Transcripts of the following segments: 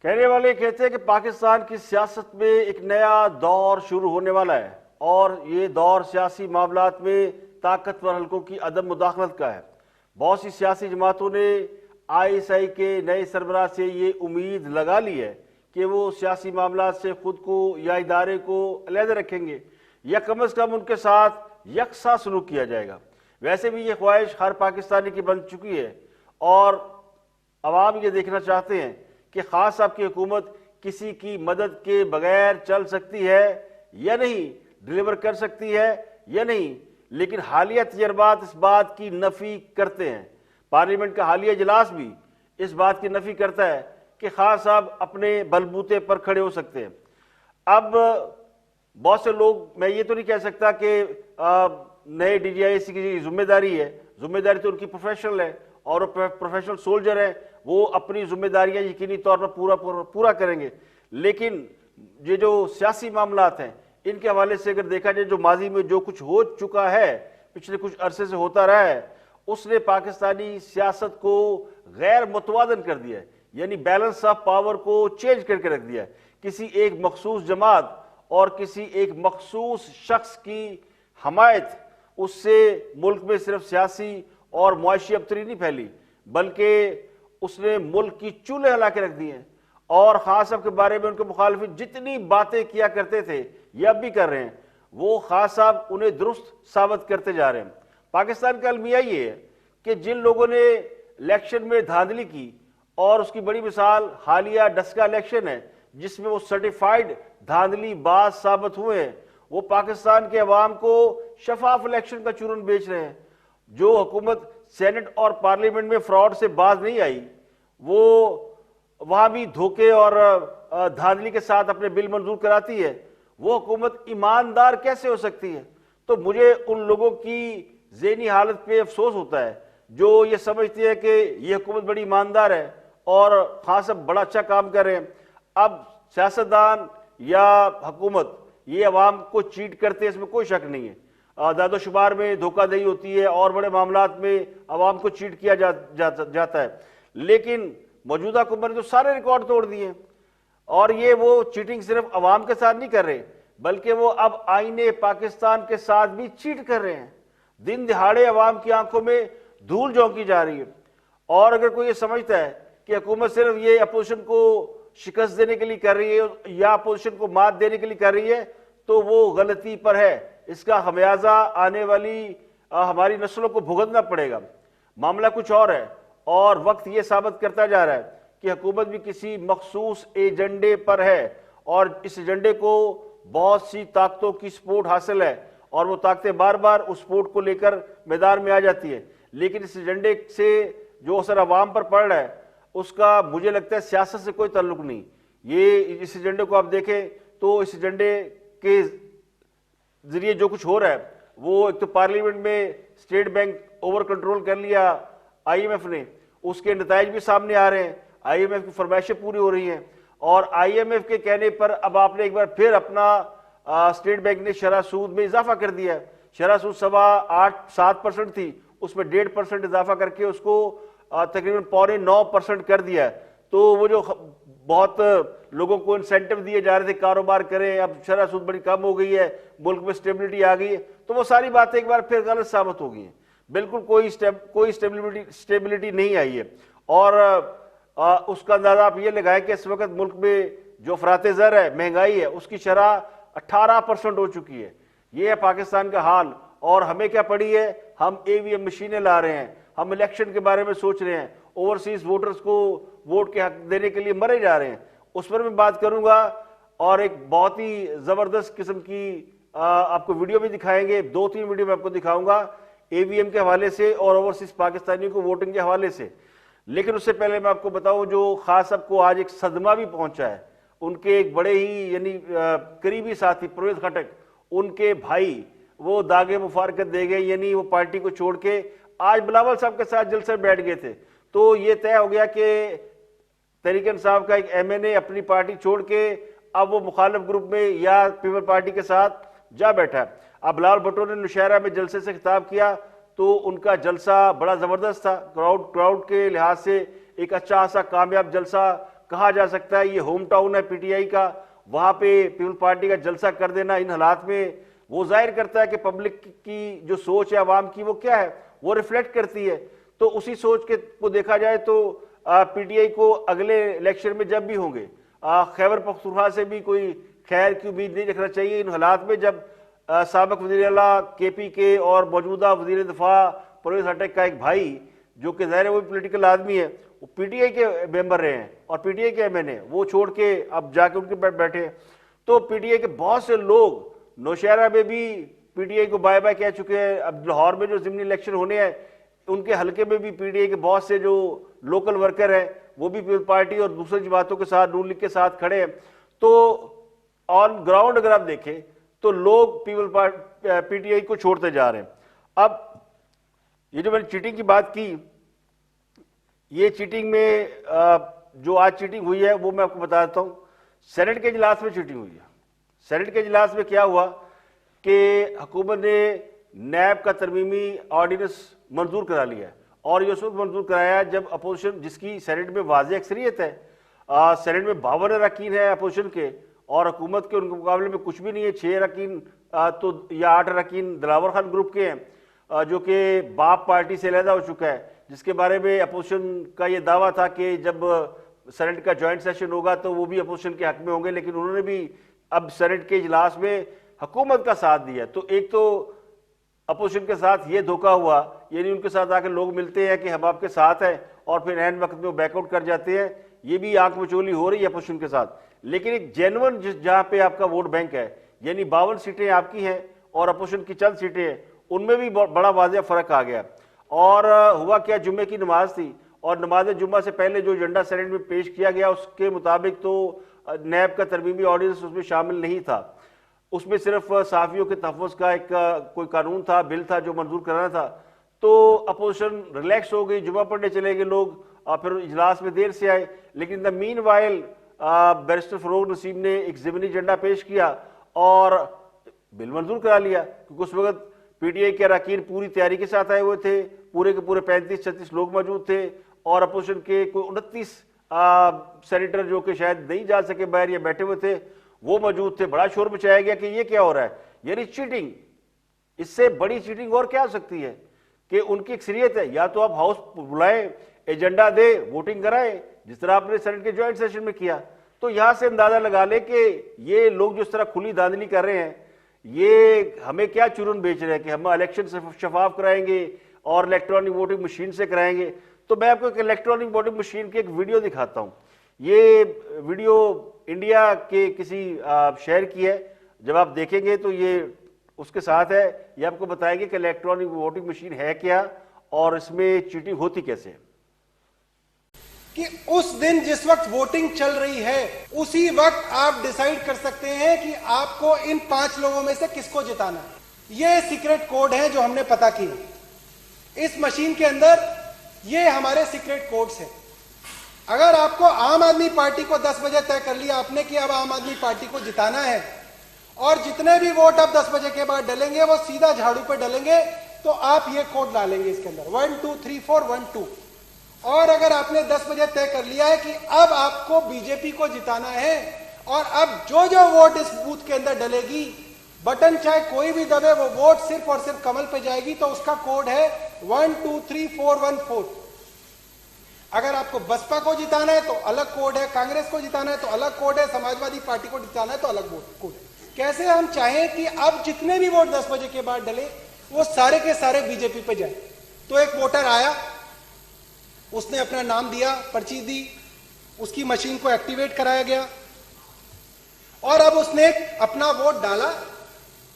कहने वाले कहते हैं कि पाकिस्तान की सियासत में एक नया दौर शुरू होने वाला है और ये दौर सियासी मामलात में ताकतवर हलकों की अदम मुदाखलत का है। बहुत सी सियासी जमातों ने ISI के नए सरबराह से ये उम्मीद लगा ली है कि वो सियासी मामलात से खुद को या इदारे को अलग रखेंगे या कम अज़ कम उनके साथ यकसा सलूक किया जाएगा। वैसे भी ये ख्वाहिश हर पाकिस्तानी की बन चुकी है और अवाम ये देखना चाहते हैं कि खास आपकी हुकूमत किसी की मदद के बगैर चल सकती है या नहीं, डिलीवर कर सकती है या नहीं। लेकिन हालिया तजर्बात इस बात की नफी करते हैं। पार्लियामेंट का हालिया इजलास भी इस बात की नफी करता है कि खान साहब अपने बलबूते पर खड़े हो सकते हैं। अब बहुत से लोग, मैं ये तो नहीं कह सकता कि नए DGIC की जिम्मेदारी है, जिम्मेदारी तो उनकी प्रोफेशनल है और वो प्रोफेशनल सोल्जर है, वो अपनी जिम्मेदारियां यकीनी तौर पर पूरा करेंगे। लेकिन ये जो सियासी मामलात हैं इनके हवाले से अगर देखा जाए, जो माजी में जो कुछ हो चुका है, पिछले कुछ अरसे से होता रहा है, उसने पाकिस्तानी सियासत को गैर मुतवाज़न कर दिया है, यानी बैलेंस ऑफ पावर को चेंज करके रख दिया है। किसी एक मखसूस जमात और किसी एक मखसूस शख्स की हमायत, उससे मुल्क में सिर्फ सियासी और मुआशी अबतरी नहीं फैली, बल्कि उसने मुल्क की चूल्हे हिला के रख दिए हैं। और खान साहब के बारे में उनके मुखालिफ जितनी बातें किया करते थे या अब भी कर रहे हैं, वो खान साहब उन्हें दुरुस्त साबित करते जा रहे हैं। पाकिस्तान का अलमिया ये है कि जिन लोगों ने इलेक्शन में धांधली की, और उसकी बड़ी मिसाल हालिया डस्का इलेक्शन है जिसमें वो सर्टिफाइड धांधली बाज साबित हुए हैं, वो पाकिस्तान के अवाम को शफाफ इलेक्शन का चूरन बेच रहे हैं। जो हुकूमत सेनेट और पार्लियामेंट में फ्रॉड से बाज नहीं आई, वो वहां भी धोखे और धांधली के साथ अपने बिल मंजूर कराती है, वो हुकूमत ईमानदार कैसे हो सकती है? तो मुझे उन लोगों की ज़हनी हालत पे अफसोस होता है जो ये समझती है कि ये हुकूमत बड़ी ईमानदार है और खान साहब बड़ा अच्छा काम कर रहे हैं। अब सियासतदान या हुकूमत ये अवाम को चीट करते हैं, इसमें कोई शक नहीं है। दादोशुमार में धोखाधड़ी होती है और बड़े मामलात में अवाम को चीट किया जाता है, लेकिन मौजूदा हुकूमत ने तो सारे रिकॉर्ड तोड़ दिए। और ये वो चीटिंग सिर्फ अवाम के साथ नहीं कर रहे, बल्कि वो अब आईने पाकिस्तान के साथ भी चीट कर रहे हैं। दिन दिहाड़े अवाम की आंखों में धूल झोंकी जा रही है। और अगर कोई ये समझता है कि हुकूमत सिर्फ ये अपोजिशन को शिकस्त देने के लिए कर रही है या अपोजिशन को मात देने के लिए कर रही है, तो वो गलती पर है। इसका खमियाजा आने वाली हमारी नस्लों को भुगतना पड़ेगा। मामला कुछ और है और वक्त ये साबित करता जा रहा है कि हुकूमत भी किसी मखसूस एजेंडे पर है और इस एजेंडे को बहुत सी ताकतों की सपोर्ट हासिल है और वो ताकतें बार बार उस सपोर्ट को लेकर मैदान में आ जाती है। लेकिन इस एजेंडे से जो असर अवाम पर पड़ रहा है उसका मुझे लगता है सियासत से कोई ताल्लुक नहीं। ये इस एजेंडे को आप देखें तो इस एजेंडे के जरिए जो कुछ हो रहा है, वो एक तो पार्लियामेंट में स्टेट बैंक ओवर कंट्रोल कर लिया IMF ने, उसके नताइज भी सामने आ रहे हैं। IMF की फरमाइशें पूरी हो रही हैं और IMF के कहने पर अब आपने एक बार फिर अपना स्टेट बैंक ने शरह सूद में इजाफा कर दिया। शरह सूद 7.8% थी, उसमें 1.5% इजाफा करके उसको तकरीबन 8.9% कर दिया। तो वो जो बहुत लोगों को इंसेंटिव दिए जा रहे थे कारोबार करें, अब शरह सूद बड़ी कम हो गई है, मुल्क में स्टेबिलिटी आ गई है, तो वो सारी बातें एक बार फिर गलत साबित हो गई हैं। बिल्कुल कोई स्टेबिलिटी नहीं आई है। और उसका अंदाजा आप ये लगाएं कि इस वक्त मुल्क में जो फराते ज़र है, महंगाई है, उसकी शरह 18% हो चुकी है। ये है पाकिस्तान का हाल। और हमें क्या पड़ी है? हम EVM मशीनें ला रहे हैं, हम इलेक्शन के बारे में सोच रहे हैं, ओवरसीज वोटर्स को वोट के हक देने के लिए मरे जा रहे हैं। उस पर मैं बात करूंगा और एक बहुत ही जबरदस्त किस्म की आपको वीडियो भी दिखाएंगे, 2-3 वीडियो में आपको दिखाऊंगा EVM के हवाले से और ओवरसीज पाकिस्तानियों को वोटिंग के हवाले से। लेकिन उससे पहले मैं आपको बताऊं, जो खास सबको आज एक सदमा भी पहुंचा है, उनके एक बड़े ही यानी करीबी साथी परवेज खटक, उनके भाई वो दागे मुफारकत दे गए, यानी वो पार्टी को छोड़ के आज बिलावल साहब के साथ जलसे बैठ गए थे। तो ये तय हो गया कि तहरीक इंसाफ का एक MNA अपनी पार्टी छोड़ के अब वो मुखालिफ ग्रुप में या पीपल पार्टी के साथ जा बैठा है। अब बिलावल भुट्टो ने नौशहरा में जलसे से खिताब किया तो उनका जलसा बड़ा जबरदस्त था, क्राउड के लिहाज से एक अच्छा खासा कामयाब जलसा कहा जा सकता है ये होम टाउन है पीटीआई का, वहां पे पीपल पार्टी का जलसा कर देना इन हालात में वो जाहिर करता है कि पब्लिक की जो सोच है आवाम की वो क्या है, वो रिफ्लेक्ट करती है। तो उसी सोच के को देखा जाए तो पीटीआई को अगले इलेक्शन में जब भी होंगे खैबर पख्तूनख्वा से भी कोई खैर की उम्मीद नहीं रखना चाहिए इन हालात में, जब साबिक वज़ीर आला केपी के और मौजूदा वज़ीर दिफा परवेज हटक का एक भाई जो कि ज़ाहिर है वो पॉलिटिकल आदमी है, वो पीटीआई के मेंबर रहे हैं और पीटीआई के एमएनए, वो छोड़ के अब जाके उनके बैठे हैं। तो पीटीआई के बहुत से लोग नौशहरा में भी पीटीआई को बाय बाय कह चुके हैं। अब लाहौर में जो ज़िमनी इलेक्शन होने हैं उनके हलके में भी पीटीआई के बहुत से जो लोकल वर्कर हैं वो भी पीपल पार्टी और दूसरी जमातों के साथ, नून लीग के साथ खड़े हैं। तो ऑन ग्राउंड अगर आप देखें तो लोग पीटीआई को छोड़ते जा रहे हैं। अब ये जो मैंने चीटिंग की बात की, ये चीटिंग में जो आज चीटिंग हुई है वो मैं आपको बता देता हूं। सेनेट के इजलास में चीटिंग हुई है। सेनेट के इजलास में क्या हुआ कि हुकूमत ने नैब का तरमीमी ऑर्डिनेंस मंजूर करा लिया है और ये उस वक्त मंजूर कराया जब अपोजिशन, जिसकी सेनेट में वाज़ेह अक्सरियत है, सेनेट में 52 अरकान है अपोजिशन के और हुकूमत के उनके मुकाबले में कुछ भी नहीं है। 6 अरकान तो या 8 अरकान दिलावर खान ग्रुप के हैं जो कि बाप पार्टी से अलहदा हो चुका है, जिसके बारे में अपोजिशन का ये दावा था कि जब सेनेट का जॉइंट सेशन होगा तो वो भी अपोजिशन के हक में होंगे, लेकिन उन्होंने भी अब सेनेट के इजलास में हुकूमत का साथ दिया। तो एक तो अपोजिशन के साथ ये धोखा हुआ, यानी उनके साथ आकर लोग मिलते हैं कि हम आपके साथ हैं और फिर एन वक्त में वो बैकआउट कर जाते हैं। ये भी आंख मचोली हो रही है अपोजिशन के साथ। लेकिन एक जेन्युइन जहां पे आपका वोट बैंक है, यानी 52 सीटें आपकी हैं और अपोजिशन की चंद सीटें हैं, उनमें भी बड़ा वाज़ेह फर्क आ गया। और हुआ क्या, जुम्मे की नमाज थी और नमाज जुम्मा से पहले जो एजेंडा सेनेट में पेश किया गया उसके मुताबिक तो नैब का तरमीमी ऑर्डिनेंस उसमें शामिल नहीं था। उसमें सिर्फ सहाफ़ियों के तहफ़्फ़ुज़ का एक कोई कानून था, बिल था जो मंजूर कराना था। तो अपोजिशन रिलैक्स हो गई, जुम्मा पढ़ने चले गए लोग, फिर इजलास में देर से आए। लेकिन the mean while barrister Farooq Naseem ने एक ज़िमनी एजेंडा पेश किया और बिल मंजूर करा लिया, क्योंकि उस वक्त पीटीआई के अरकान पूरी तैयारी के साथ आए हुए थे, पूरे के पूरे 35-36 लोग मौजूद थे और अपोजिशन के कोई 29 सेनेटर जो कि शायद नहीं जा सके बाहर या बैठे हुए थे वो मौजूद थे। बड़ा शोर मचाया गया कि ये क्या हो रहा है, यानी चीटिंग। इससे बड़ी चीटिंग और क्या हो सकती है कि उनकी अक्सरियत है, या तो आप हाउस बुलाएं, एजेंडा दे, वोटिंग कराएं, जिस तरह आपने सेनेट के ज्वाइंट सेशन में किया। तो यहां से अंदाजा लगा ले कि ये लोग जिस तरह खुली धांधली कर रहे हैं, ये हमें क्या चुरन बेच रहे हैं कि हम इलेक्शन शफाफ कराएंगे और इलेक्ट्रॉनिक वोटिंग मशीन से कराएंगे। तो मैं आपको एक इलेक्ट्रॉनिक वोटिंग मशीन की एक वीडियो दिखाता हूं। ये वीडियो इंडिया के किसी शहर की है, जब आप देखेंगे तो ये उसके साथ है, ये आपको बताएंगे कि इलेक्ट्रॉनिक वोटिंग मशीन है क्या और इसमें चीटिंग होती कैसे है। कि उस दिन जिस वक्त वोटिंग चल रही है उसी वक्त आप डिसाइड कर सकते हैं कि आपको इन 5 लोगों में से किसको जिताना है। ये सीक्रेट कोड है जो हमने पता किए। इस मशीन के अंदर ये हमारे सीक्रेट कोड्स हैं। अगर आपको आम आदमी पार्टी को 10 बजे तय कर लिया आपने कि अब आम आदमी पार्टी को जिताना है और जितने भी वोट आप 10 बजे के बाद डलेंगे वो सीधा झाड़ू पे डलेंगे, तो आप ये कोड डालेंगे इसके अंदर 1 2 3 4 1 2। और अगर आपने 10 बजे तय कर लिया है कि अब आपको बीजेपी को जिताना है और अब जो जो वोट इस बूथ के अंदर डलेगी, बटन चाहे कोई भी दबे, वो वोट सिर्फ और सिर्फ कमल पे जाएगी, तो उसका कोड है 1 2 3 4 1 4। अगर आपको बसपा को जिताना है तो अलग कोड है, कांग्रेस को जिताना है तो अलग कोड है, समाजवादी पार्टी को जिताना है तो अलग कोड है। कैसे हम चाहें कि अब जितने भी वोट 10 बजे के बाद डले वो सारे के सारे बीजेपी पे जाए। तो एक वोटर आया, उसने अपना नाम दिया, पर्ची दी, उसकी मशीन को एक्टिवेट कराया गया और अब उसने अपना वोट डाला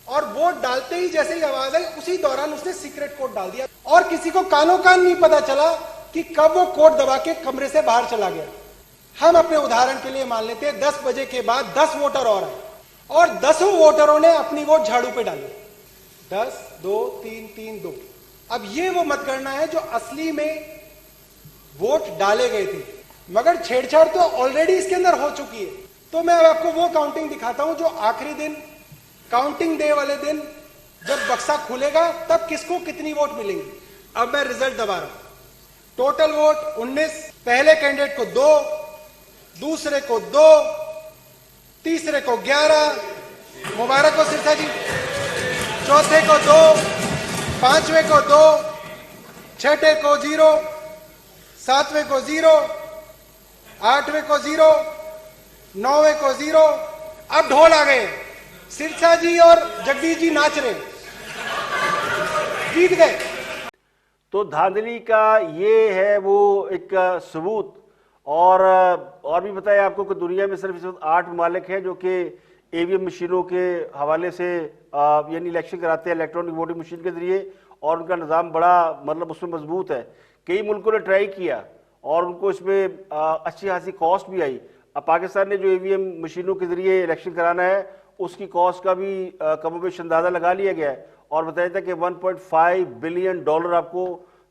और वोट डालते ही जैसे ही आवाज आई उसी दौरान उसने सीक्रेट कोड डाल दिया और किसी को कानों कान नहीं पता चला कि कब वो कोड दबा के कमरे से बाहर चला गया। हम अपने उदाहरण के लिए मान लेते हैं 10 बजे के बाद 10 वोटर और आए और 10 वोटरों ने अपनी वोट झाड़ू पे डाली, 10 2 3 3 2। अब ये वो मतगणना है जो असली में वोट डाले गए थे, मगर छेड़छाड़ तो ऑलरेडी इसके अंदर हो चुकी है। तो मैं अब आपको वो काउंटिंग दिखाता हूं जो आखिरी दिन, काउंटिंग डे वाले दिन जब बक्सा खुलेगा तब किसको कितनी वोट मिलेंगी। अब मैं रिजल्ट दबा रहा हूं। टोटल वोट 19, पहले कैंडिडेट को 2, दूसरे को 2, तीसरे को 11, मुबारक हो सिरसा जी, चौथे को 2, पांचवें को 2, छठे को 0, सातवें को 0, आठवें को 0, नौवें को 0। अब ढोल आ गए, सिरसा जी और जगदीश जी नाच रहे, जीत गए। तो धांधली का ये है वो एक सबूत। और भी बताया आपको कि दुनिया में सिर्फ इस वक्त 8 ममालिक हैं जो कि ईवीएम मशीनों के हवाले से यानी इलेक्शन कराते हैं इलेक्ट्रॉनिक वोटिंग मशीन के जरिए, और उनका निज़ाम बड़ा मतलब उसमें मजबूत है। कई मुल्कों ने ट्राई किया और उनको इसमें अच्छी खासी कॉस्ट भी आई। अब पाकिस्तान ने जो ईवीएम मशीनों के जरिए इलेक्शन कराना है उसकी कॉस्ट का भी कमोबेश अंदाज़ा लगा लिया गया है, और बताया था कि 1.5 बिलियन डॉलर आपको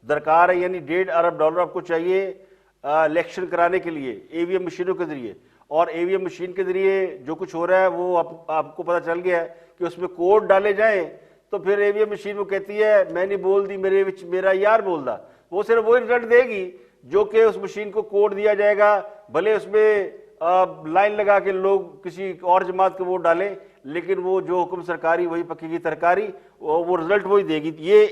दरकार है, यानी 1.5 अरब डॉलर आपको चाहिए इलेक्शन कराने के लिए ईवीएम मशीनों के जरिए। और ईवीएम मशीन के जरिए जो कुछ हो रहा है वो आपको पता चल गया है कि उसमें कोड डाले जाएं तो फिर ईवीएम मशीन वो कहती है मैंने बोल दी मेरे विच मेरा यार बोलदा, वो सिर्फ वही रिजल्ट देगी जो कि उस मशीन को कोड दिया जाएगा, भले उसमें लाइन लगा के लोग किसी और जमात के वोट डालें, लेकिन वो जो हुक्म सरकारी वही पक्की तरकारी, वो रिजल्ट वही देगी। ये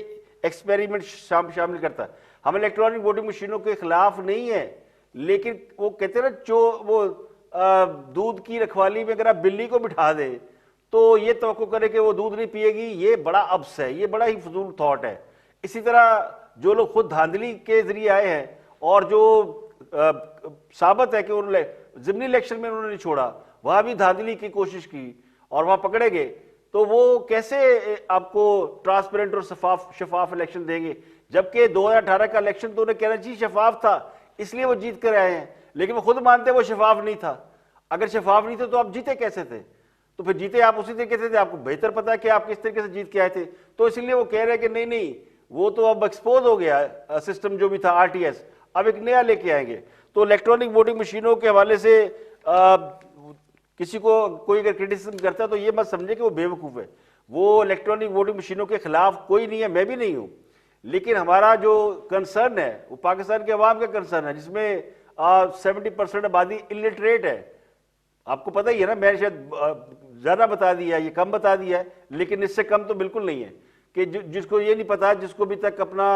एक्सपेरिमेंट शामिल करता है। हम इलेक्ट्रॉनिक वोटिंग मशीनों के खिलाफ नहीं है, लेकिन वो कहते हैं ना जो वो दूध की रखवाली में अगर आप बिल्ली को बिठा दे तो ये तवक्को करे कि वो दूध नहीं पिएगी, ये बड़ा अब्स है, ये बड़ा ही फजूल थॉट है। इसी तरह जो लोग खुद धांधली के जरिए आए हैं और जो साबित है कि उन्होंने ज़िमनी इलेक्शन में उन्होंने नहीं छोड़ा, वहां भी धांधली की कोशिश की और वहां पकड़े गए, तो वो कैसे आपको ट्रांसपेरेंट और शफाफ इलेक्शन देंगे? जबकि 2018 का इलेक्शन तो उन्हें कहना चाहिए शफाफ था, इसलिए वो जीत कर आए हैं, लेकिन वो खुद मानते वो शफाफ नहीं था। अगर शफाफ नहीं थे तो आप जीते कैसे थे? तो फिर जीते आप उसी तरीके से थे, आपको बेहतर पता है कि आप किस तरीके से जीत के आए थे। तो इसलिए वो कह रहे हैं कि नहीं नहीं, वो तो अब एक्सपोज हो गया सिस्टम जो भी था आरटीएस, अब एक नया लेके आएंगे। तो इलेक्ट्रॉनिक वोटिंग मशीनों के हवाले से किसी को कोई अगर क्रिटिसिज्म करता है तो ये मत समझे कि वो बेवकूफ़ है। वो इलेक्ट्रॉनिक वोटिंग मशीनों के खिलाफ कोई नहीं है, मैं भी नहीं हूँ, लेकिन हमारा जो कंसर्न है वो पाकिस्तान के अवाम का कंसर्न है, जिसमें 70% आबादी इलिटरेट है। आपको पता ही है ना, मैंने शायद ज़्यादा बता दिया, ये कम बता दिया है, लेकिन इससे कम तो बिल्कुल नहीं है कि जिसको ये नहीं पता, जिसको अभी तक अपना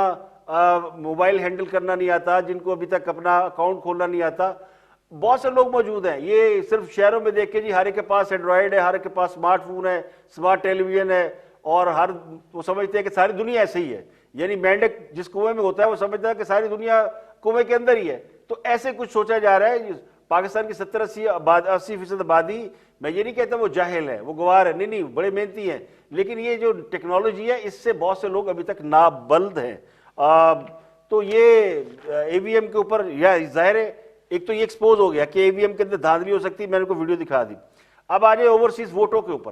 मोबाइल हैंडल करना नहीं आता, जिनको अभी तक अपना अकाउंट खोलना नहीं आता, बहुत से लोग मौजूद हैं। ये सिर्फ शहरों में देख के जी हर एक के पास एंड्रॉयड है, हर एक के पास स्मार्टफोन है, स्मार्ट टेलीविजन है, और हर वो समझते हैं कि सारी दुनिया ऐसे ही है। यानी मेंढक जिस कुएं में होता है वो समझता है कि सारी दुनिया कुएं के अंदर ही है। तो ऐसे कुछ सोचा जा रहा है। पाकिस्तान की 70-80% आबादी, मैं ये नहीं कहता वो जाहिल है, वो गवार है, नहीं नहीं, बड़े मेहनती हैं, लेकिन ये जो टेक्नोलॉजी है इससे बहुत से लोग अभी तक नाबल्द हैं। तो ये ईवीएम के ऊपर यह जाहिर है, एक तो ये एक्सपोज हो गया कि ईवीएम के अंदर धांधली हो सकती है, मैंने को वीडियो दिखा दी। अब आ जाए ओवरसीज वोटों के ऊपर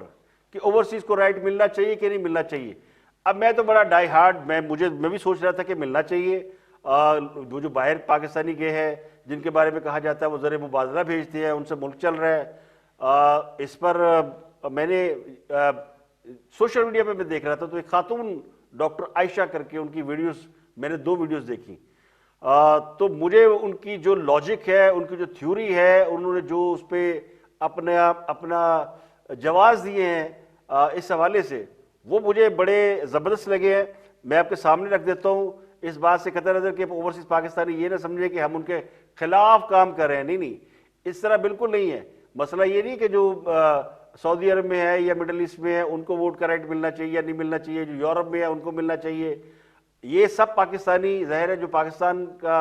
कि ओवरसीज को राइट मिलना चाहिए कि नहीं मिलना चाहिए। अब मैं तो बड़ा डाई हार्ड, मैं भी सोच रहा था कि मिलना चाहिए। वो जो बाहर पाकिस्तानी गए हैं जिनके बारे में कहा जाता है वो ज़र मुबादला भेजते हैं, उनसे मुल्क चल रहा है। इस पर मैंने सोशल मीडिया पे मैं देख रहा था तो एक खातून डॉक्टर आयशा करके उनकी वीडियोस, मैंने 2 वीडियोस देखी। तो मुझे उनकी जो लॉजिक है, उनकी जो थ्योरी है, उन्होंने जो उस पर अपना जवाब दिए हैं इस हवाले से, वो मुझे बड़े ज़बरदस्त लगे हैं। मैं आपके सामने रख देता हूँ, इस बात से कतई नज़र कि ओवरसीज पाकिस्तानी ये ना समझे कि हम उनके खिलाफ काम कर रहे हैं। नहीं नहीं, इस तरह बिल्कुल नहीं है। मसला ये नहीं कि जो सऊदी अरब में है या मिडल ईस्ट में है उनको वोट का राइट मिलना चाहिए या नहीं मिलना चाहिए, जो यूरोप में है उनको मिलना चाहिए। ये सब पाकिस्तानी, ज़ाहिर है जो पाकिस्तान का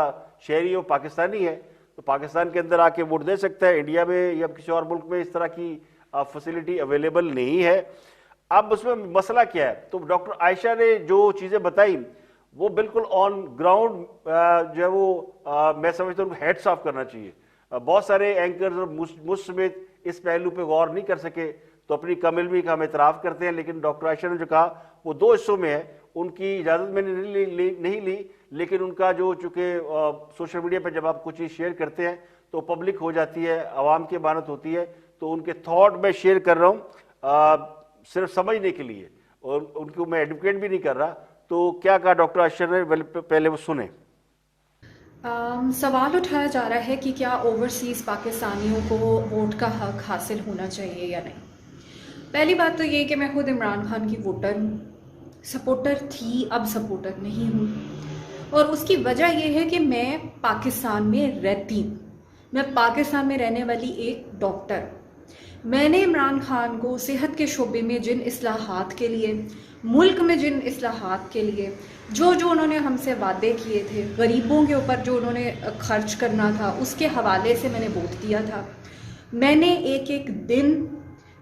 शहरी है वो पाकिस्तानी है, तो पाकिस्तान के अंदर आके वोट दे सकता है। इंडिया में या किसी और मुल्क में इस तरह की फैसिलिटी अवेलेबल नहीं है। अब उसमें मसला क्या है? तो डॉक्टर आयशा ने जो चीज़ें बताई वो बिल्कुल ऑन ग्राउंड जो है वो मैं समझता हूँ हेड्स ऑफ करना चाहिए। बहुत सारे एंकर्स और मुझ समेत इस पहलू पे गौर नहीं कर सके, तो अपनी कम इल्मी का हम इतराफ़ करते हैं। लेकिन डॉक्टर आयशा ने जो कहा वो 2 हिस्सों में है, उनकी इजाज़त मैंने नहीं ली, लेकिन उनका जो चूँकि सोशल मीडिया पर जब आप कुछ चीज़ शेयर करते हैं तो पब्लिक हो जाती है, आवाम की अमानत होती है, तो उनके थॉट मैं शेयर कर रहा हूँ सिर्फ समझने के लिए, और उनको मैं एडवोकेट भी नहीं कर रहा। तो क्या कहा डॉक्टर आयशा ने, पहले वो सुने। सवाल उठाया जा रहा है कि क्या ओवरसीज़ पाकिस्तानियों को वोट का हक हासिल होना चाहिए या नहीं। पहली बात तो ये कि मैं खुद इमरान खान की वोटर हूँ, सपोर्टर थी, अब सपोर्टर नहीं हूँ। और उसकी वजह यह है कि मैं पाकिस्तान में रहती हूँ, मैं पाकिस्तान में रहने वाली एक डॉक्टर हूँ। मैंने इमरान खान को सेहत के शोबे में जिन इस्लाहात के लिए, मुल्क में जिन इस्लाहात के लिए जो जो उन्होंने हमसे वादे किए थे, गरीबों के ऊपर जो उन्होंने खर्च करना था, उसके हवाले से मैंने वोट दिया था। मैंने एक एक दिन,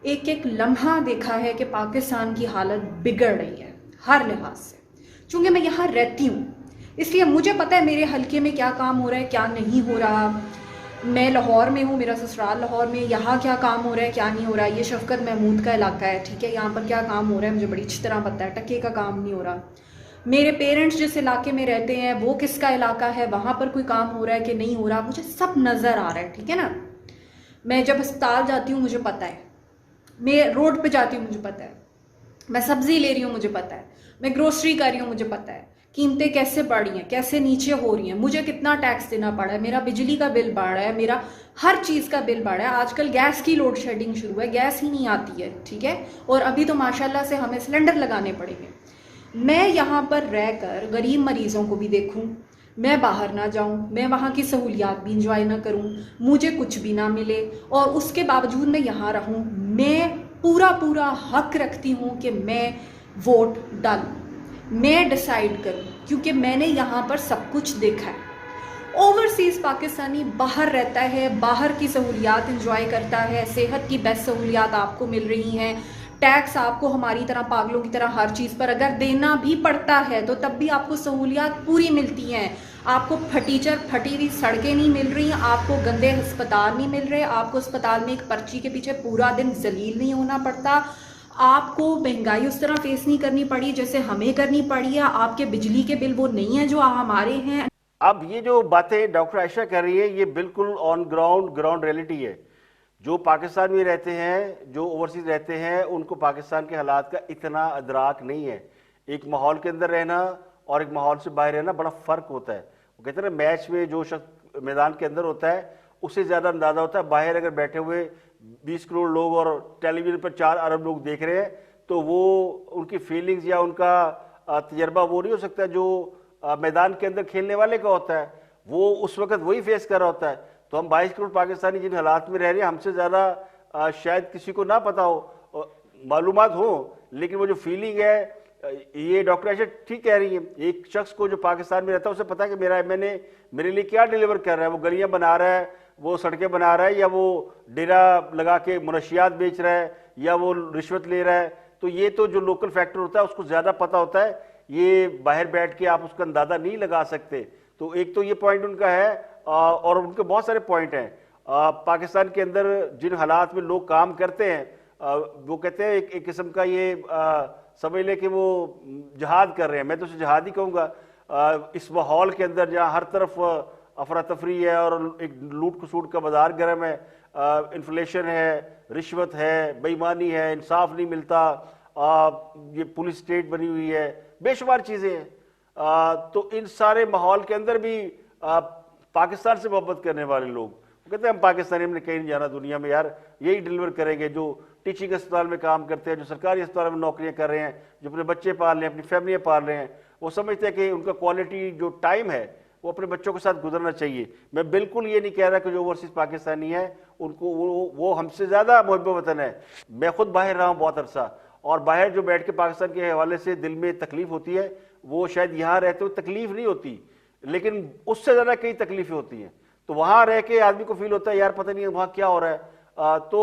एक एक लम्हा देखा है कि पाकिस्तान की हालत बिगड़ रही है हर लिहाज से। चूँकि मैं यहाँ रहती हूँ इसलिए मुझे पता है मेरे हल्के में क्या काम हो रहा है, क्या नहीं हो रहा। मैं लाहौर में हूँ, मेरा ससुराल लाहौर में, यहाँ क्या काम हो रहा है, क्या नहीं हो रहा। ये शफकत महमूद का इलाका है, ठीक है, यहाँ पर क्या काम हो रहा है मुझे बड़ी अच्छी तरह पता है। टक्के का काम नहीं हो रहा। मेरे पेरेंट्स जिस इलाके में रहते हैं वो किसका इलाका है, वहाँ पर कोई काम हो रहा है कि नहीं हो रहा, मुझे सब नज़र आ रहा है, ठीक है ना। मैं जब अस्पताल जाती हूँ मुझे पता है, मैं रोड पे जाती हूँ मुझे पता है, मैं सब्जी ले रही हूँ मुझे पता है, मैं ग्रोसरी कर रही हूँ मुझे पता है, कीमतें कैसे बढ़ी हैं, कैसे नीचे हो रही हैं, मुझे कितना टैक्स देना पड़ा है, मेरा बिजली का बिल बढ़ रहा है, मेरा हर चीज़ का बिल बढ़ रहा है। आजकल गैस की लोड शेडिंग शुरू है, गैस ही नहीं आती है, ठीक है, और अभी तो माशाल्लाह से हमें सिलेंडर लगाने पड़ेंगे। मैं यहाँ पर रहकर गरीब मरीज़ों को भी देखूँ, मैं बाहर ना जाऊँ, मैं वहाँ की सहूलियात भी इंजॉय ना करूँ, मुझे कुछ भी ना मिले और उसके बावजूद मैं यहाँ रहूँ। मैं पूरा पूरा हक रखती हूँ कि मैं वोट डालूँ, मैं डिसाइड करूँ, क्योंकि मैंने यहाँ पर सब कुछ देखा है। ओवरसीज़ पाकिस्तानी बाहर रहता है, बाहर की सहूलियात इंजॉय करता है, सेहत की बेस्ट सहूलियात आपको मिल रही हैं, टैक्स आपको हमारी तरह पागलों की तरह हर चीज़ पर अगर देना भी पड़ता है तो तब भी आपको सहूलियात पूरी मिलती हैं। आपको फटी हुई सड़कें नहीं मिल रही, आपको गंदे अस्पताल नहीं मिल रहे, आपको अस्पताल में एक पर्ची के पीछे पूरा दिन जलील नहीं होना पड़ता, आपको महंगाई उस तरह फेस नहीं करनी पड़ी जैसे हमें करनी पड़ी है, आपके बिजली के बिल वो नहीं है जो हमारे हैं। अब ये जो बातें डॉक्टर आयशा कर रही है ये बिल्कुल ऑन ग्राउंड रियलिटी है। जो पाकिस्तान में रहते हैं, जो ओवरसीज रहते हैं, उनको पाकिस्तान के हालात का इतना अदराक नहीं है। एक माहौल के अंदर रहना और एक माहौल से बाहर रहना बड़ा फ़र्क होता है। वो कहते हैं ना, मैच में जो शख्स मैदान के अंदर होता है उससे ज़्यादा अंदाज़ा होता है। बाहर अगर बैठे हुए 20 करोड़ लोग और टेलीविज़न पर 4 अरब लोग देख रहे हैं तो वो उनकी फीलिंग्स या उनका तजर्बा वो नहीं हो सकता जो मैदान के अंदर खेलने वाले का होता है। वो उस वक्त वही फेस कर रहा होता है। तो हम 22 करोड़ पाकिस्तानी जिन हालात में रह रहे हैं, हमसे ज़्यादा शायद किसी को ना पता हो, मालूमात हो, लेकिन वो जो फीलिंग है, ये डॉक्टर आयशा ठीक कह रही है। एक शख्स को जो पाकिस्तान में रहता है उसे पता है कि मेरे लिए क्या डिलीवर कर रहा है। वो गलियां बना रहा है, वो सड़कें बना रहा है, या वो डेरा लगा के मनशियात बेच रहा है, या वो रिश्वत ले रहा है। तो ये तो जो लोकल फैक्टर होता है उसको ज़्यादा पता होता है। ये बाहर बैठ के आप उसका अंदाज़ा नहीं लगा सकते। तो एक तो ये पॉइंट उनका है, और उनके बहुत सारे पॉइंट हैं। पाकिस्तान के अंदर जिन हालात में लोग काम करते हैं, वो कहते हैं एक किस्म का ये समझ ले कि वो जहाद कर रहे हैं। मैं तो उसे जहाद ही कहूँगा। इस माहौल के अंदर जहाँ हर तरफ अफरा तफरी है और एक लूट खसूट का बाजार गर्म है, इन्फ्लेशन है, रिश्वत है, बेईमानी है, इंसाफ नहीं मिलता, ये पुलिस स्टेट बनी हुई है, बेशुमार चीज़ें हैं। तो इन सारे माहौल के अंदर भी पाकिस्तान से मोहब्बत करने वाले लोग वो कहते हैं हम पाकिस्तानी, हमने कहीं नहीं जाना दुनिया में यार, यही डिलीवर करेंगे। जो टीचिंग अस्पताल में काम करते हैं, जो सरकारी अस्पताल में नौकरियां कर रहे हैं, जो अपने बच्चे पाल रहे हैं, अपनी फैमिलियाँ पाल रहे हैं, वो समझते हैं कि उनका क्वालिटी जो टाइम है वो अपने बच्चों के साथ गुजरना चाहिए। मैं बिल्कुल ये नहीं कह रहा कि जो ओवरसीज पाकिस्तानी है उनको वो हमसे ज़्यादा मुहब्बत वतन है। मैं खुद बाहर रहा हूँ बहुत अरसा, और बाहर जो बैठ के पाकिस्तान के हवाले से दिल में तकलीफ होती है वो शायद यहाँ रहते हुए तकलीफ नहीं होती, लेकिन उससे ज़्यादा कई तकलीफें होती हैं। तो वहाँ रह के आदमी को फील होता है यार पता नहीं वहाँ क्या हो रहा है। तो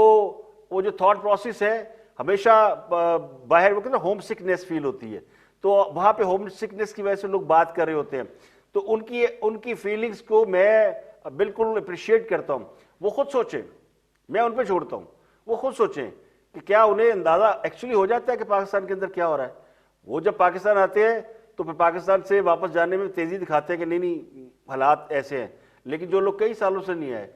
वो जो थॉट प्रोसेस है हमेशा बाहर वो कहते हैं होम सिकनेस फील होती है। तो वहाँ पे होम सिकनेस की वजह से लोग बात कर रहे होते हैं। तो उनकी फीलिंग्स को मैं बिल्कुल अप्रिशिएट करता हूँ। वो खुद सोचें, मैं उन पर छोड़ता हूँ, वो खुद सोचें कि क्या उन्हें अंदाज़ा एक्चुअली हो जाता है कि पाकिस्तान के अंदर क्या हो रहा है। वो जब पाकिस्तान आते हैं तो फिर पाकिस्तान से वापस जाने में तेज़ी दिखाते हैं कि नहीं हालात ऐसे हैं। लेकिन जो लोग कई सालों से नहीं आए,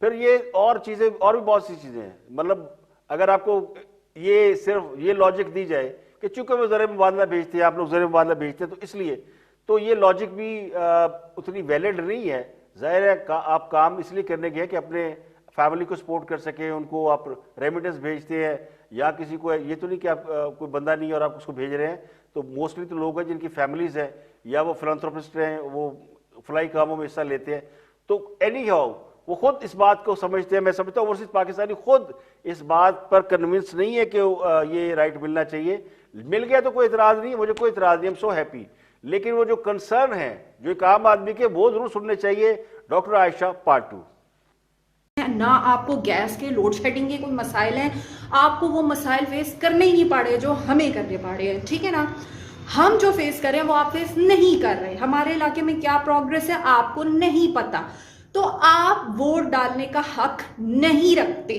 फिर ये और चीज़ें और भी बहुत सी चीज़ें हैं। मतलब अगर आपको ये सिर्फ ये लॉजिक दी जाए कि चूंकि वो ज़र मुबादला भेजते हैं, आप लोग ज़र मुबादला भेजते हैं तो इसलिए, तो ये लॉजिक भी उतनी वैलिड नहीं है। जाहिर है आप काम इसलिए करने गए कि अपने फैमिली को सपोर्ट कर सकें, उनको आप रेमिटेंस भेजते हैं या किसी को, ये तो नहीं कि आप कोई बंदा नहीं है और आप उसको भेज रहे हैं। तो मोस्टली तो लोग हैं जिनकी फैमिलीज हैं या वो फिलैंथ्रोपिस्ट हैं, वो फलाई कामों में हिस्सा लेते हैं। तो एनी हाउ वो खुद इस बात को समझते हैं। मैं समझता हूँ ओवरसीज पाकिस्तानी खुद इस बात पर कन्विंस नहीं है कि ये राइट मिलना चाहिए। मिल गया तो कोई इतराज़ नहीं है, मुझे कोई इतराज़ नहीं, आई एम सो हैप्पी। लेकिन वो जो कंसर्न है जो एक आम आदमी के, वो जरूर सुनने चाहिए। Doctor Ayesha part 2। ना आपको गैस के लोड शेडिंग के कोई मसाइल हैं, आपको वो मसाइल फेस करने ही नहीं पड़े जो हमें करने पड़े हैं, ठीक है ना। हम जो फेस कर रहे हैं वो आप फेस नहीं कर रहे। हमारे इलाके में क्या प्रोग्रेस है आपको नहीं पता, तो आप वोट डालने का हक नहीं रखते।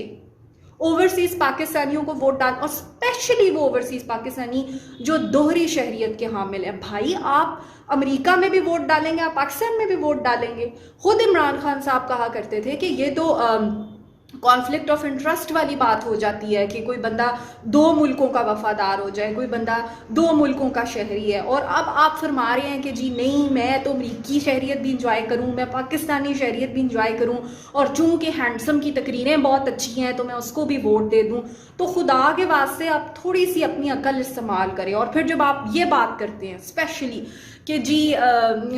ओवरसीज पाकिस्तानियों को वोट डाल, और स्पेशली वो ओवरसीज पाकिस्तानी जो दोहरी शहरियत के हामिल है। भाई आप अमेरिका में भी वोट डालेंगे, आप पाकिस्तान में भी वोट डालेंगे। खुद इमरान खान साहब कहा करते थे कि ये तो कॉन्फ्लिक्ट ऑफ इंटरेस्ट वाली बात हो जाती है कि कोई बंदा दो मुल्कों का वफादार हो जाए, कोई बंदा दो मुल्कों का शहरी है। और अब आप फरमा रहे हैं कि जी नहीं, मैं तो अमरीकी शहरियत भी इंजॉय करूं, मैं पाकिस्तानी शहरियत भी इंजॉय करूं, और चूंकि हैंडसम की तकरीरें बहुत अच्छी हैं तो मैं उसको भी वोट दे दूं। तो खुदा के वास्ते आप थोड़ी सी अपनी अकल इस्तेमाल करें। और फिर जब आप ये बात करते हैं स्पेशली कि जी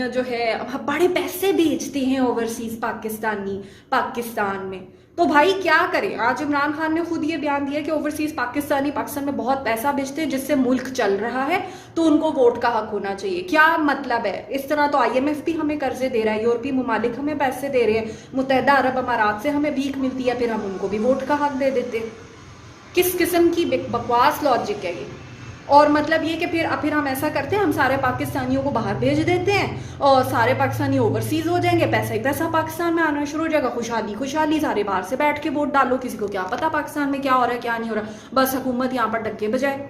जो है बड़े पैसे भेजते हैं ओवरसीज पाकिस्तानी पाकिस्तान में, तो भाई क्या करें। आज इमरान खान ने खुद ये बयान दिया कि ओवरसीज पाकिस्तानी पाकिस्तान में बहुत पैसा भेजते हैं जिससे मुल्क चल रहा है, तो उनको वोट का हक होना चाहिए। क्या मतलब है? इस तरह तो IMF भी हमें कर्जे दे रहा है, यूरोपीय ममालिक हमें पैसे दे रहे हैं, मुत्तहिदा अरब अमारात से हमें भीख मिलती है, फिर हम उनको भी वोट का हक दे देते हैं। किस किस्म की बकवास लॉजिक है ये। और मतलब ये कि फिर हम ऐसा करते हैं, हम सारे पाकिस्तानियों को बाहर भेज देते हैं और सारे पाकिस्तानी ओवरसीज हो जाएंगे, पैसा ही पैसा पाकिस्तान में आना शुरू हो जाएगा, खुशहाली खुशहाली, सारे बाहर से बैठ के वोट डालो। किसी को क्या पता पाकिस्तान में क्या हो रहा है क्या नहीं हो रहा, बस हुकूमत यहाँ पर डक्के बजाए।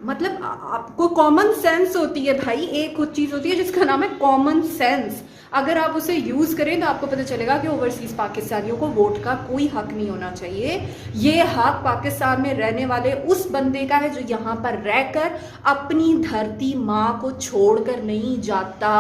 मतलब आपको कॉमन सेंस होती है भाई, एक चीज होती है जिसका नाम है कॉमन सेंस। अगर आप उसे यूज करें तो आपको पता चलेगा कि ओवरसीज पाकिस्तानियों को वोट का कोई हक नहीं होना चाहिए। ये हक पाकिस्तान में रहने वाले उस बंदे का है जो यहाँ पर रहकर अपनी धरती माँ को छोड़कर नहीं जाता।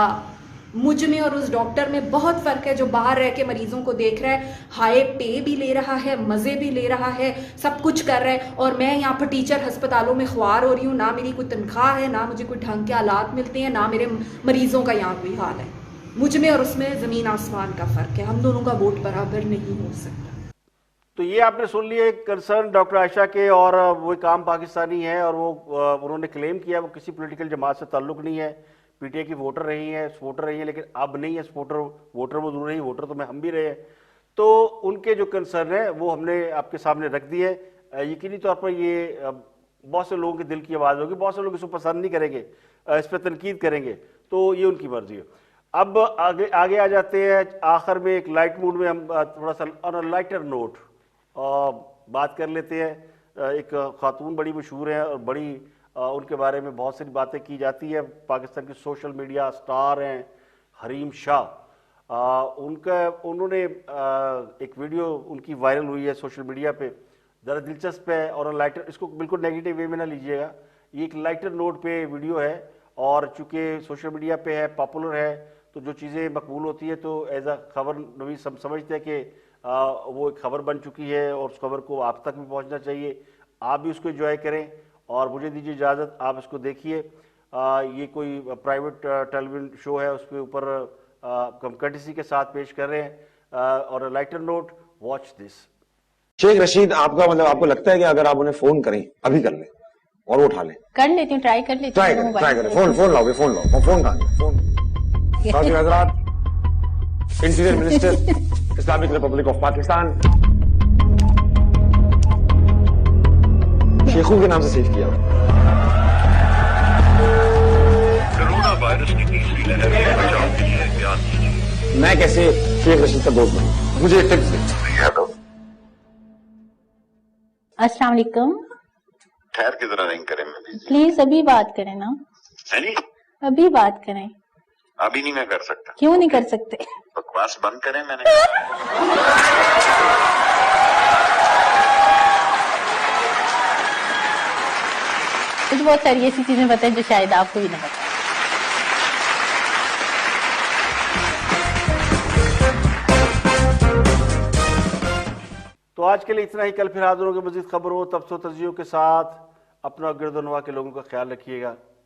मुझ में और उस डॉक्टर में बहुत फर्क है जो बाहर रह के मरीजों को देख रहा है, हाई पे भी ले रहा है, मजे भी ले रहा है, सब कुछ कर रहा है। और मैं यहाँ पर टीचर अस्पतालों में ख्वार हो रही हूँ, ना मेरी कोई तनख्वाह है, ना मुझे कोई ढंग के हालात मिलते हैं, ना मेरे मरीजों का यहाँ कोई हाल है। मुझ में और उसमें जमीन आसमान का फर्क है। हम दोनों का वोट बराबर नहीं हो सकता। तो ये आपने सुन लिया एक कंसर्न डॉक्टर आयशा के, और वो एक आम पाकिस्तानी है और वो उन्होंने क्लेम किया वो किसी पॉलिटिकल जमात से ताल्लुक नहीं है, PTI की वोटर रही है, सपोर्टर रही है, लेकिन अब नहीं है सपोर्टर, वोटर वो जरूर रही, वोटर तो मैं हम भी रहे हैं। तो उनके जो कंसर्न है वो हमने आपके सामने रख दिए। यकीनी तौर पर ये बहुत से लोगों के दिल की आवाज़ होगी, बहुत से लोग इसको पसंद नहीं करेंगे, इस पर तनकीद करेंगे, तो ये उनकी मर्जी है। अब आगे आ जाते हैं। आखिर में एक लाइट मूड में हम थोड़ा सा ऑन लाइटर नोट बात कर लेते हैं। एक खातून बड़ी मशहूर है और बड़ी उनके बारे में बहुत सारी बातें की जाती है। पाकिस्तान के सोशल मीडिया स्टार हैं हरीम शाह। उन्होंने एक वीडियो उनकी वायरल हुई है सोशल मीडिया पे, ज़रा दिलचस्प है। और लाइटर, इसको बिल्कुल नेगेटिव वे में ना लीजिएगा, ये एक लाइटर नोट पे वीडियो है और चूँकि सोशल मीडिया पे है, पॉपुलर है, तो जो चीज़ें मकबूल होती है तो एज अ खबर नवीस हम समझते हैं कि वो एक खबर बन चुकी है और उस खबर को आप तक भी पहुंचना चाहिए। आप भी उसको एंजॉय करें और मुझे दीजिए इजाज़त, आप इसको देखिए। ये कोई प्राइवेट टेलीविजन शो है, उसके ऊपर हम कर्टेसी के साथ पेश कर रहे हैं। और lighter note, watch this. Sheikh Rashid, आपका मतलब आपको लगता है कि अगर आप उन्हें फोन करें, अभी कर लें और वो उठा लें? कर लेती हूँ, ट्राई कर लेती हूँ। ट्राई करें। फोन लाओगे, फोन लाओ, फोन कहाँ है? फोन सऊदी हजरात, interior minister, Islamic republic of Pakistan, Sheikhu के नाम से सेव किया। कोरोना वायरस की तीसरी लहर से बचाव के लिए ध्यान दीजिए। मैं कैसे शेख रशीद का दोस्त बनूं? मुझे टिप्स दें। अस्सलाम वालेकुम। ठहर के जरा रिंग करें, मैं प्लीज अभी बात करें ना। है नहीं, अभी बात करें। अभी नहीं मैं कर सकता। क्यों नहीं कर सकते? बकवास बंद करें। मैंने कुछ बहुत सारी ऐसी चीजें बताएं जो शायद आपको भी ना बताएं। आज के लिए इतना ही। कल फिर हाजिर होंगे मजीद खबरों, तबसरों, तरजीहों के साथ। अपना गिरदोनवा के लोगों का ख्याल रखिएगा।